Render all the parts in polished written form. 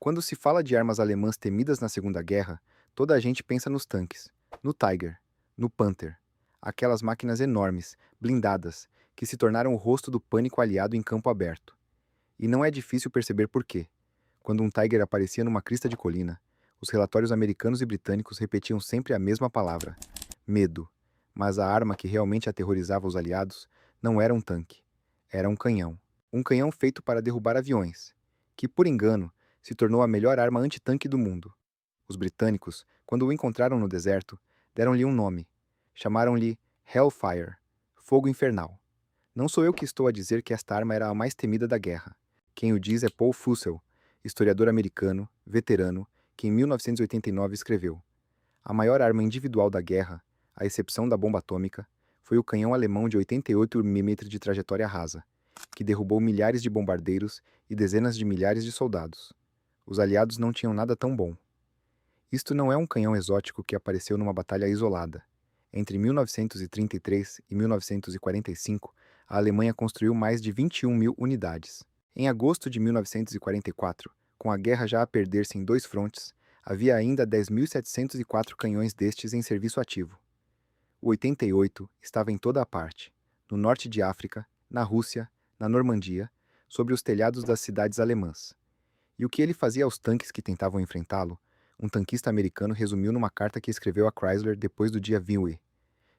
Quando se fala de armas alemãs temidas na Segunda Guerra, toda a gente pensa nos tanques, no Tiger, no Panther, aquelas máquinas enormes, blindadas, que se tornaram o rosto do pânico aliado em campo aberto. E não é difícil perceber por quê. Quando um Tiger aparecia numa crista de colina, os relatórios americanos e britânicos repetiam sempre a mesma palavra: medo. Mas a arma que realmente aterrorizava os aliados não era um tanque, era um canhão. Um canhão feito para derrubar aviões, que, por engano, se tornou a melhor arma antitanque do mundo. Os britânicos, quando o encontraram no deserto, deram-lhe um nome. Chamaram-lhe Hellfire, fogo infernal. Não sou eu que estou a dizer que esta arma era a mais temida da guerra. Quem o diz é Paul Fussell, historiador americano, veterano, que em 1989 escreveu: a maior arma individual da guerra, à exceção da bomba atômica, foi o canhão alemão de 88 mm de trajetória rasa, que derrubou milhares de bombardeiros e dezenas de milhares de soldados. Os aliados não tinham nada tão bom. Isto não é um canhão exótico que apareceu numa batalha isolada. Entre 1933 e 1945, a Alemanha construiu mais de 21 mil unidades. Em agosto de 1944, com a guerra já a perder-se em dois frontes, havia ainda 10.704 canhões destes em serviço ativo. O 88 estava em toda a parte, no norte de África, na Rússia, na Normandia, sobre os telhados das cidades alemãs. E o que ele fazia aos tanques que tentavam enfrentá-lo, um tanquista americano resumiu numa carta que escreveu a Chrysler depois do dia Vimy.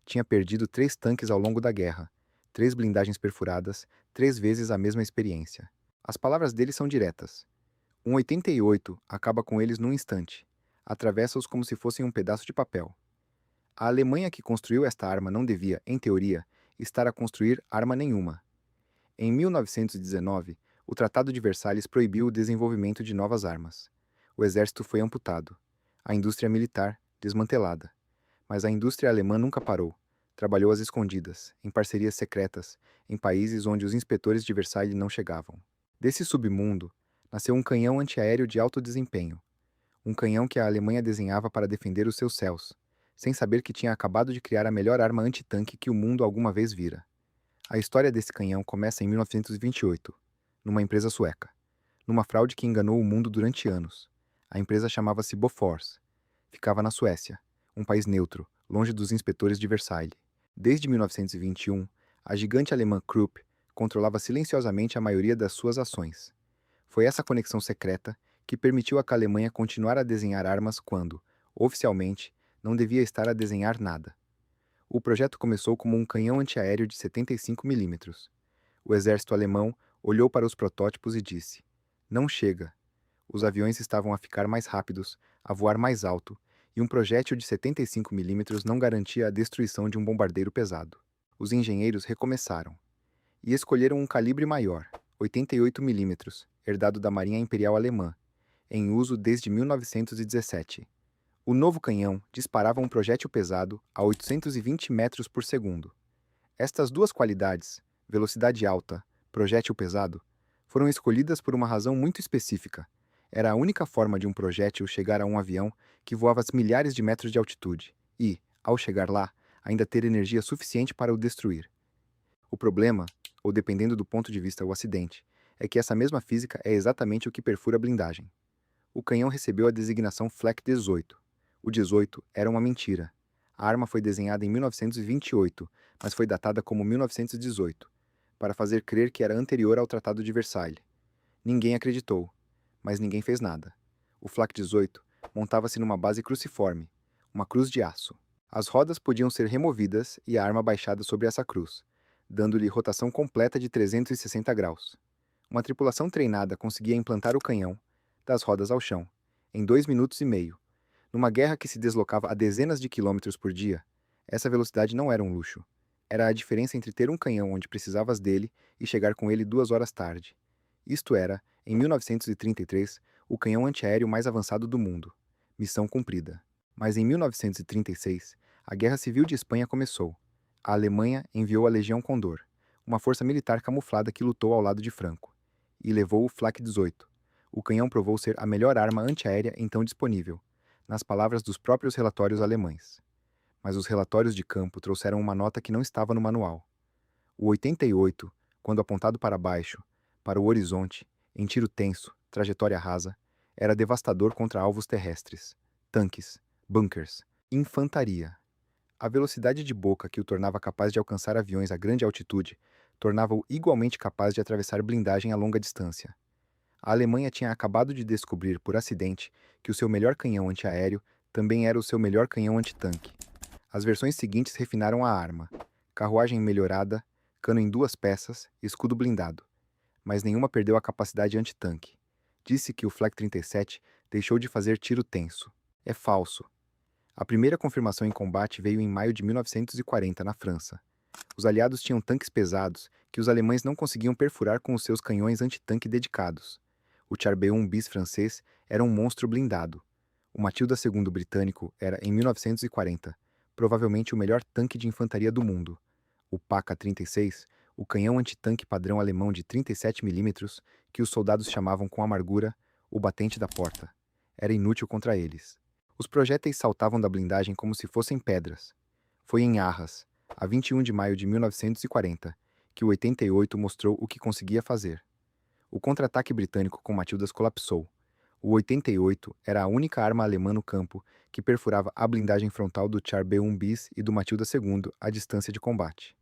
Tinha perdido 3 tanques ao longo da guerra, 3 blindagens perfuradas, 3 vezes a mesma experiência. As palavras dele são diretas. Um 88 acaba com eles num instante. Atravessa-os como se fossem um pedaço de papel. A Alemanha que construiu esta arma não devia, em teoria, estar a construir arma nenhuma. Em 1919, o Tratado de Versalhes proibiu o desenvolvimento de novas armas. O exército foi amputado. A indústria militar, desmantelada. Mas a indústria alemã nunca parou. Trabalhou às escondidas, em parcerias secretas, em países onde os inspetores de Versalhes não chegavam. Desse submundo, nasceu um canhão antiaéreo de alto desempenho. Um canhão que a Alemanha desenhava para defender os seus céus, sem saber que tinha acabado de criar a melhor arma antitanque que o mundo alguma vez vira. A história desse canhão começa em 1928, numa empresa sueca, numa fraude que enganou o mundo durante anos. A empresa chamava-se Bofors. Ficava na Suécia, um país neutro, longe dos inspetores de Versailles. Desde 1921, a gigante alemã Krupp controlava silenciosamente a maioria das suas ações. Foi essa conexão secreta que permitiu à Alemanha continuar a desenhar armas quando, oficialmente, não devia estar a desenhar nada. O projeto começou como um canhão antiaéreo de 75 milímetros. O exército alemão olhou para os protótipos e disse: não chega. Os aviões estavam a ficar mais rápidos, a voar mais alto, e um projétil de 75 milímetros não garantia a destruição de um bombardeiro pesado. Os engenheiros recomeçaram e escolheram um calibre maior, 88 milímetros, herdado da Marinha Imperial Alemã, em uso desde 1917. O novo canhão disparava um projétil pesado a 820 metros por segundo. Estas duas qualidades, velocidade alta, projétil pesado, foram escolhidas por uma razão muito específica. Era a única forma de um projétil chegar a um avião que voava a milhares de metros de altitude e, ao chegar lá, ainda ter energia suficiente para o destruir. O problema, ou dependendo do ponto de vista o acidente, é que essa mesma física é exatamente o que perfura a blindagem. O canhão recebeu a designação Flak 18. O 18 era uma mentira. A arma foi desenhada em 1928, mas foi datada como 1918, para fazer crer que era anterior ao Tratado de Versailles. Ninguém acreditou, mas ninguém fez nada. O Flak 18 montava-se numa base cruciforme, uma cruz de aço. As rodas podiam ser removidas e a arma baixada sobre essa cruz, dando-lhe rotação completa de 360 graus. Uma tripulação treinada conseguia implantar o canhão, das rodas ao chão, em 2 minutos e meio. Numa guerra que se deslocava a dezenas de quilômetros por dia, essa velocidade não era um luxo. Era a diferença entre ter um canhão onde precisavas dele e chegar com ele 2 horas tarde. Isto era, em 1933, o canhão antiaéreo mais avançado do mundo. Missão cumprida. Mas em 1936, a Guerra Civil de Espanha começou. A Alemanha enviou a Legião Condor, uma força militar camuflada que lutou ao lado de Franco, e levou o Flak 18. O canhão provou ser a melhor arma antiaérea então disponível, nas palavras dos próprios relatórios alemães. Mas os relatórios de campo trouxeram uma nota que não estava no manual. O 88, quando apontado para baixo, para o horizonte, em tiro tenso, trajetória rasa, Era devastador contra alvos terrestres, tanques, bunkers, infantaria. A velocidade de boca que o tornava capaz de alcançar aviões a grande altitude tornava-o igualmente capaz de atravessar blindagem a longa distância. A Alemanha tinha acabado de descobrir por acidente que o seu melhor canhão antiaéreo também era o seu melhor canhão antitanque. As versões seguintes refinaram a arma: carruagem melhorada, cano em 2 peças, escudo blindado. Mas nenhuma perdeu a capacidade antitanque. Disse que o Flak 37 deixou de fazer tiro tenso. É falso. A primeira confirmação em combate veio em maio de 1940, na França. Os aliados tinham tanques pesados que os alemães não conseguiam perfurar com os seus canhões antitanque dedicados. O Char-B-1 bis francês era um monstro blindado. O Matilda II britânico era, em 1940, provavelmente o melhor tanque de infantaria do mundo. O PaK-36, o canhão antitanque padrão alemão de 37 milímetros, que os soldados chamavam com amargura o batente da porta, era inútil contra eles. Os projéteis saltavam da blindagem como se fossem pedras. Foi em Arras, a 21 de maio de 1940, que o 88 mostrou o que conseguia fazer. O contra-ataque britânico com Matildas colapsou. O 88 era a única arma alemã no campo que perfurava a blindagem frontal do Char-B-1 bis e do Matilda II à distância de combate.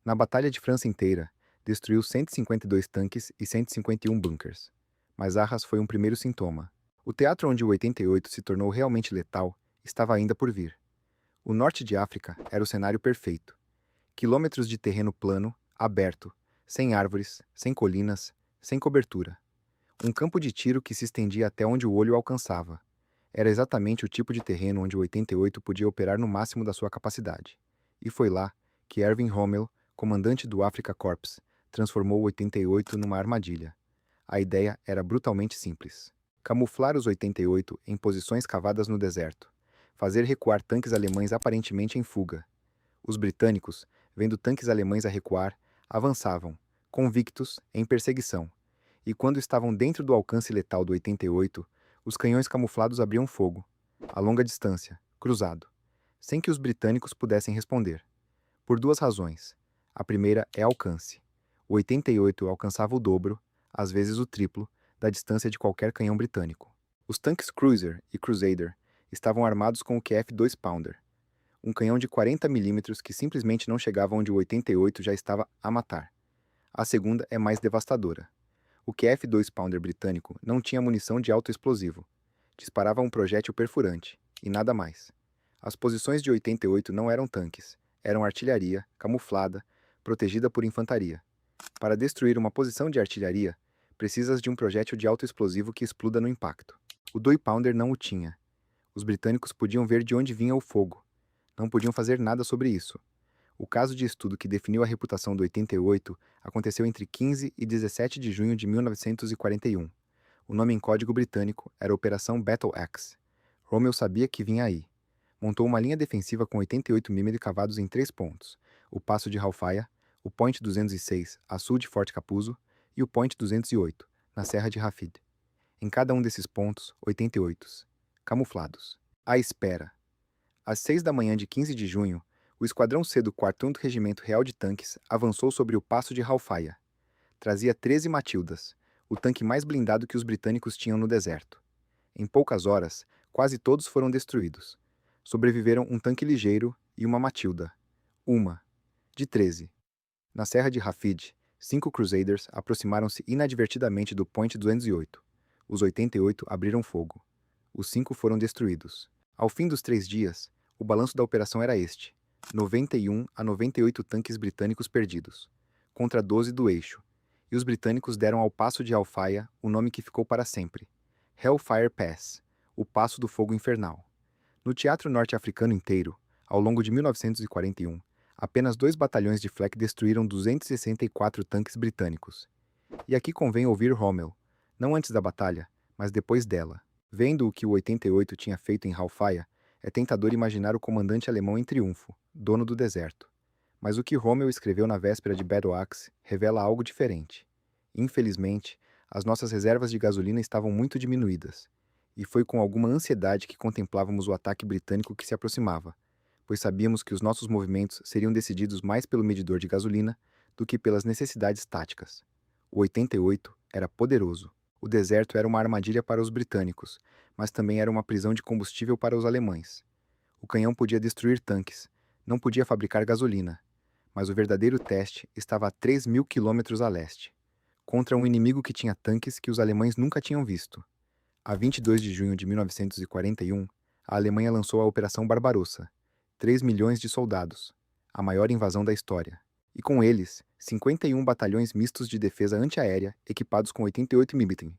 Na Batalha de França inteira, destruiu 152 tanques e 151 bunkers. Mas Arras foi um primeiro sintoma. O teatro onde o 88 se tornou realmente letal estava ainda por vir. O norte de África era o cenário perfeito. Quilômetros de terreno plano, aberto, sem árvores, sem colinas, sem cobertura. Um campo de tiro que se estendia até onde o olho alcançava. Era exatamente o tipo de terreno onde o 88 podia operar no máximo da sua capacidade. E foi lá que Erwin Rommel, comandante do Afrika Korps, transformou o 88 numa armadilha. A ideia era brutalmente simples: camuflar os 88 em posições cavadas no deserto, fazer recuar tanques alemães aparentemente em fuga. Os britânicos, vendo tanques alemães a recuar, avançavam, convictos, em perseguição. E quando estavam dentro do alcance letal do 88, os canhões camuflados abriam fogo, a longa distância, cruzado, sem que os britânicos pudessem responder. Por 2 razões. A primeira é alcance. O 88 alcançava o dobro, às vezes o triplo, da distância de qualquer canhão britânico. Os tanques Cruiser e Crusader estavam armados com o QF-2 Pounder, um canhão de 40 milímetros que simplesmente não chegava onde o 88 já estava a matar. A segunda é mais devastadora. O QF-2 Pounder britânico não tinha munição de alto explosivo. Disparava um projétil perfurante, e nada mais. As posições de 88 não eram tanques, eram artilharia, camuflada, protegida por infantaria. Para destruir uma posição de artilharia, precisas de um projétil de alto explosivo que exploda no impacto. O 2 Pounder não o tinha. Os britânicos podiam ver de onde vinha o fogo. Não podiam fazer nada sobre isso. O caso de estudo que definiu a reputação do 88 aconteceu entre 15 e 17 de junho de 1941. O nome em código britânico era Operação Battle Axe. Rommel sabia que vinha aí. Montou uma linha defensiva com 88 mm cavados em 3 pontos: o Passo de Halfaya, o Point 206, a sul de Forte Capuzzo, e o Point 208, na Serra de Rafid. Em cada um desses pontos, 88s, camuflados. À espera. Às 6 da manhã de 15 de junho, o Esquadrão C do 4º Regimento Real de Tanques avançou sobre o Passo de Halfaya. Trazia 13 Matildas, o tanque mais blindado que os britânicos tinham no deserto. Em poucas horas, quase todos foram destruídos. Sobreviveram um tanque ligeiro e uma Matilda. Uma, de 13. Na Serra de Rafid, 5 Crusaders aproximaram-se inadvertidamente do Point 208. Os 88 abriram fogo. Os 5 foram destruídos. Ao fim dos 3 dias, o balanço da operação era este: 91 a 98 tanques britânicos perdidos, contra 12 do eixo, e os britânicos deram ao Passo de Halfaya o nome que ficou para sempre: Hellfire Pass, o Passo do Fogo Infernal. No teatro norte-africano inteiro, ao longo de 1941, apenas 2 batalhões de flak destruíram 264 tanques britânicos. E aqui convém ouvir Rommel, não antes da batalha, mas depois dela. Vendo o que o 88 tinha feito em Halfaya, é tentador imaginar o comandante alemão em triunfo, dono do deserto. Mas o que Rommel escreveu na véspera de Battle Axe revela algo diferente. Infelizmente, as nossas reservas de gasolina estavam muito diminuídas, e foi com alguma ansiedade que contemplávamos o ataque britânico que se aproximava, pois sabíamos que os nossos movimentos seriam decididos mais pelo medidor de gasolina do que pelas necessidades táticas. O 88 era poderoso. O deserto era uma armadilha para os britânicos, mas também era uma prisão de combustível para os alemães. O canhão podia destruir tanques, não podia fabricar gasolina, mas o verdadeiro teste estava a 3.000 quilômetros a leste, contra um inimigo que tinha tanques que os alemães nunca tinham visto. A 22 de junho de 1941, a Alemanha lançou a Operação Barbarossa. 3 milhões de soldados, a maior invasão da história. E com eles, 51 batalhões mistos de defesa antiaérea equipados com 88 mm.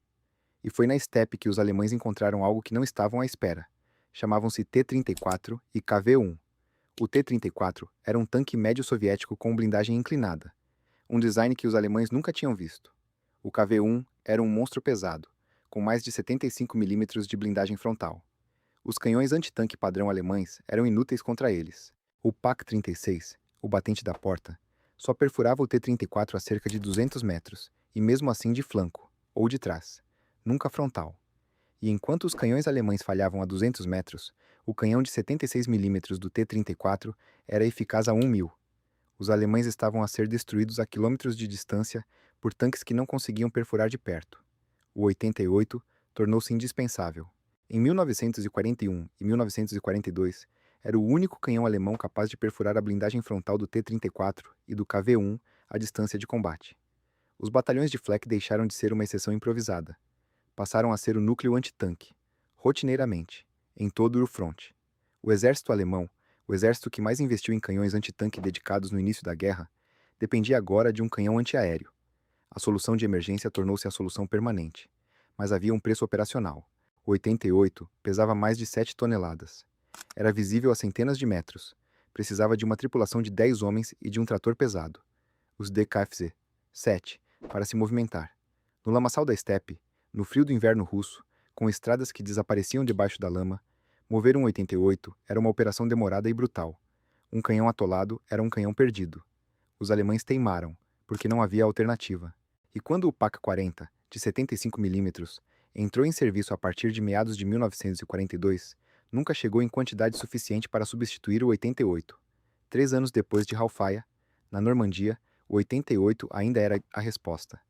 E foi na estepe que os alemães encontraram algo que não estavam à espera. Chamavam-se T-34 e KV-1. O T-34 era um tanque médio soviético com blindagem inclinada, um design que os alemães nunca tinham visto. O KV-1 era um monstro pesado, com mais de 75 mm de blindagem frontal. Os canhões antitanque padrão alemães eram inúteis contra eles. O PaK-36, o batente da porta, só perfurava o T-34 a cerca de 200 metros, e mesmo assim de flanco, ou de trás, nunca frontal. E enquanto os canhões alemães falhavam a 200 metros, o canhão de 76 mm do T-34 era eficaz a 1.000. Os alemães estavam a ser destruídos a quilômetros de distância por tanques que não conseguiam perfurar de perto. O 88 tornou-se indispensável. Em 1941 e 1942, era o único canhão alemão capaz de perfurar a blindagem frontal do T-34 e do KV-1 à distância de combate. Os batalhões de flak deixaram de ser uma exceção improvisada. Passaram a ser o núcleo antitanque, rotineiramente, em todo o fronte. O exército alemão, o exército que mais investiu em canhões antitanque dedicados no início da guerra, dependia agora de um canhão antiaéreo. A solução de emergência tornou-se a solução permanente. Mas havia um preço operacional. O 88 pesava mais de 7 toneladas. Era visível a centenas de metros. Precisava de uma tripulação de 10 homens e de um trator pesado, os DKFZ-7, para se movimentar. No lamaçal da estepe, no frio do inverno russo, com estradas que desapareciam debaixo da lama, mover um 88 era uma operação demorada e brutal. Um canhão atolado era um canhão perdido. Os alemães teimaram, porque não havia alternativa. E quando o PaK-40, de 75 mm, entrou em serviço a partir de meados de 1942, nunca chegou em quantidade suficiente para substituir o 88. 3 anos depois de Halfaya, na Normandia, o 88 ainda era a resposta.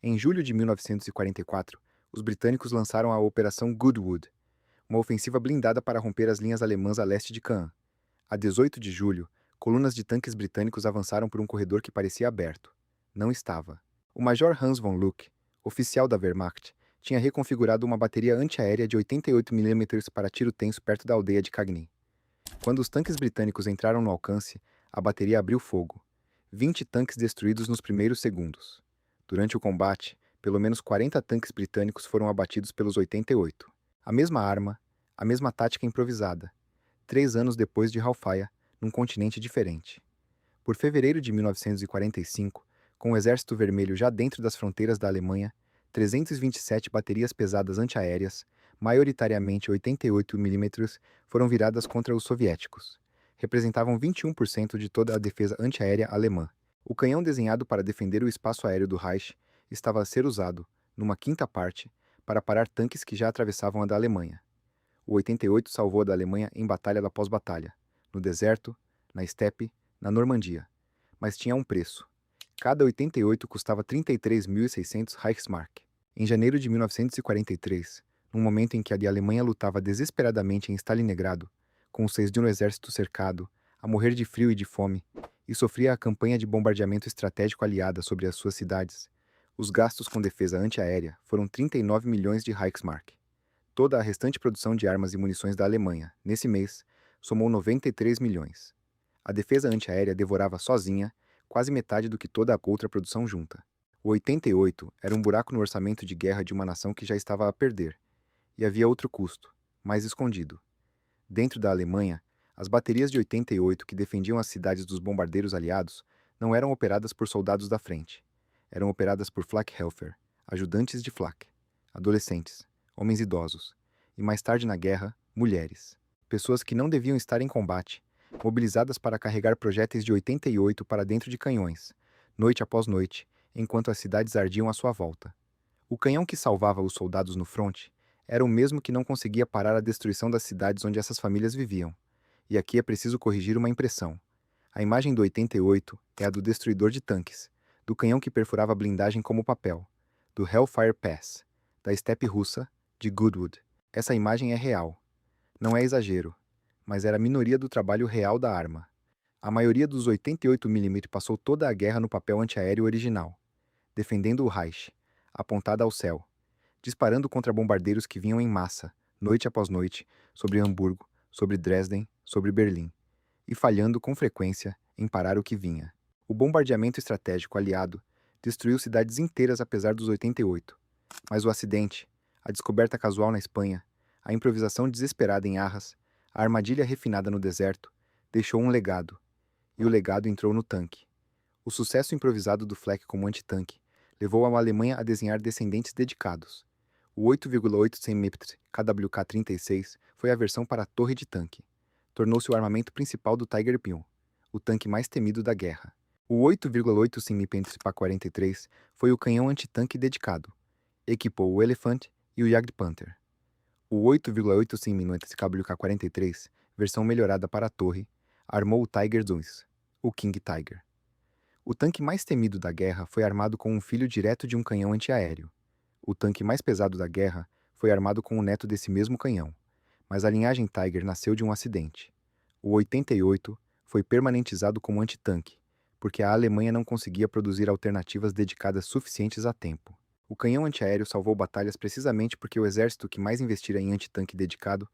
Em julho de 1944, os britânicos lançaram a Operação Goodwood, uma ofensiva blindada para romper as linhas alemãs a leste de Caen. A 18 de julho, colunas de tanques britânicos avançaram por um corredor que parecia aberto. Não estava. O Major Hans von Luck, oficial da Wehrmacht, tinha reconfigurado uma bateria antiaérea de 88 mm para tiro tenso perto da aldeia de Cagny. Quando os tanques britânicos entraram no alcance, a bateria abriu fogo. 20 tanques destruídos nos primeiros segundos. Durante o combate, pelo menos 40 tanques britânicos foram abatidos pelos 88. A mesma arma, a mesma tática improvisada. 3 anos depois de Halfaya, num continente diferente. Por fevereiro de 1945, com o Exército Vermelho já dentro das fronteiras da Alemanha, 327 baterias pesadas antiaéreas, maioritariamente 88 mm, foram viradas contra os soviéticos. Representavam 21% de toda a defesa antiaérea alemã. O canhão desenhado para defender o espaço aéreo do Reich estava a ser usado, numa quinta parte, para parar tanques que já atravessavam a da Alemanha. O 88 salvou a da Alemanha em batalha após batalha, no deserto, na estepe, na Normandia. Mas tinha um preço. Cada 88 custava 33.600 Reichsmark. Em janeiro de 1943, num momento em que a Alemanha lutava desesperadamente em Stalingrado, com os seis de um exército cercado, a morrer de frio e de fome, e sofria a campanha de bombardeamento estratégico aliada sobre as suas cidades, os gastos com defesa antiaérea foram 39 milhões de Reichsmark. Toda a restante produção de armas e munições da Alemanha, nesse mês, somou 93 milhões. A defesa antiaérea devorava sozinha quase metade do que toda a outra produção junta. O 88 era um buraco no orçamento de guerra de uma nação que já estava a perder. E havia outro custo, mais escondido. Dentro da Alemanha, as baterias de 88 que defendiam as cidades dos bombardeiros aliados não eram operadas por soldados da frente. Eram operadas por Flakhelfer, ajudantes de flak, adolescentes, homens idosos, e mais tarde na guerra, mulheres. Pessoas que não deviam estar em combate, mobilizadas para carregar projéteis de 88 para dentro de canhões, noite após noite, enquanto as cidades ardiam à sua volta. O canhão que salvava os soldados no fronte era o mesmo que não conseguia parar a destruição das cidades onde essas famílias viviam. E aqui é preciso corrigir uma impressão. A imagem do 88 é a do destruidor de tanques, do canhão que perfurava a blindagem como papel, do Hellfire Pass, da estepe russa, de Goodwood. Essa imagem é real. Não é exagero, mas era a minoria do trabalho real da arma. A maioria dos 88mm passou toda a guerra no papel antiaéreo original, defendendo o Reich, apontada ao céu, disparando contra bombardeiros que vinham em massa, noite após noite, sobre Hamburgo, sobre Dresden, sobre Berlim, e falhando com frequência em parar o que vinha. O bombardeamento estratégico aliado destruiu cidades inteiras apesar dos 88, mas o acidente, a descoberta casual na Espanha, a improvisação desesperada em Arras, a armadilha refinada no deserto, deixou um legado, e o legado entrou no tanque. O sucesso improvisado do Flak como antitanque levou a Alemanha a desenhar descendentes dedicados. O 8,8 cm KWK-36 foi a versão para a torre de tanque. Tornou-se o armamento principal do Tiger Pyon, o tanque mais temido da guerra. O 8,8 cm PA-43 foi o canhão antitanque dedicado. Equipou o Elephant e o Jagdpanther. O 8,8 cm KWK-43, versão melhorada para a torre, armou o Tiger II, o King Tiger. O tanque mais temido da guerra foi armado com um filho direto de um canhão antiaéreo. O tanque mais pesado da guerra foi armado com o neto desse mesmo canhão, mas a linhagem Tiger nasceu de um acidente. O 88 foi permanentizado como antitanque, porque a Alemanha não conseguia produzir alternativas dedicadas suficientes a tempo. O canhão antiaéreo salvou batalhas precisamente porque o exército que mais investira em antitanque dedicado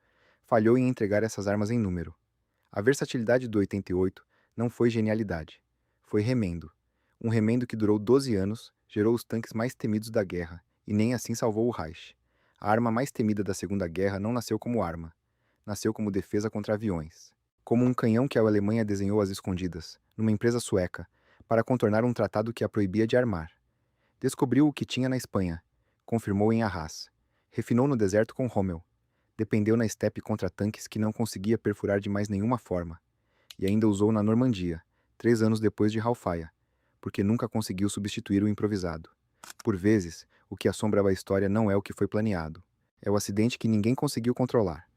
falhou em entregar essas armas em número. A versatilidade do 88 não foi genialidade, foi remendo. Um remendo que durou 12 anos, gerou os tanques mais temidos da guerra, e nem assim salvou o Reich. A arma mais temida da Segunda Guerra não nasceu como arma, nasceu como defesa contra aviões. Como um canhão que a Alemanha desenhou às escondidas, numa empresa sueca, para contornar um tratado que a proibia de armar. Descobriu o que tinha na Espanha, confirmou em Arras, refinou no deserto com Rommel, dependeu na estepe contra tanques que não conseguia perfurar de mais nenhuma forma, e ainda usou na Normandia, 3 anos depois de Halfaya, porque nunca conseguiu substituir o improvisado. Por vezes, o que assombra a história não é o que foi planeado, é o acidente que ninguém conseguiu controlar.